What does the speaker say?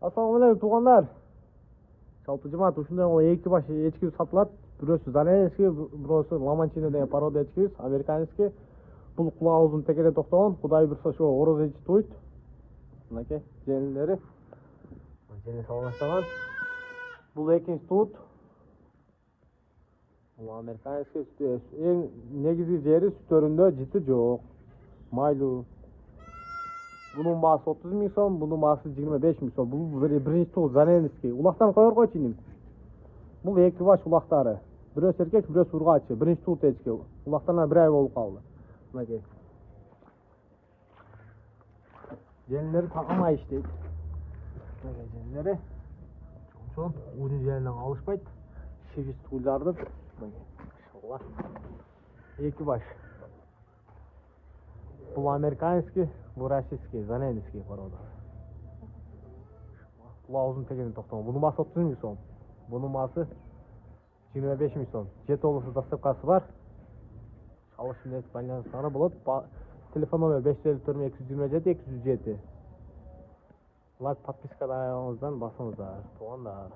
Assalamualaikum туугандар. Жалпы жамаат ушундай эки баш эчкибиз сатылат. Бирөөсү Заненский, бирөөсү Ламанчино деген порода эчкибиз, американский. Бул кулагыбыздын тегере токтогон. Кудай буйрса ошо ороз эчи туйт. Мынакей женилери. Жени салып баштаган. Бул экинчи туут. Бул американский эң негизги жери сүтөрүндө жыты жок. Майлуу. Bunun bağısı 30 bin son, bunun bağısı 25 bin son. Bu birinci tuğ, Zanenski. Ulaktan koyar koy çiğnim. Bu iki baş ulaktarı. Birisi erkek, birisi urgaçı. Birinci tuğ teçki. Ulaktan bir ay olup kaldı. Buna gel. Jelinleri takama işteydi. Buna gel jelinleri. Çok uzun jelinden alışmaydı. Şeviz tuğlardır. Buna gel. İnşallah. İki baş. Bu amerikanski, bu российский, Заненский порода. Бұл аузын тегені тоқтама. Бұның басы 30 мың сом. Бұның басы 25 мың сом. 7 облысы доставкасы бар. Шалыш міндет байланыстары болады. Телефон номер 554-227-207. Лайк, подпискада аяғыңыздан басыңыздар. Туғандар.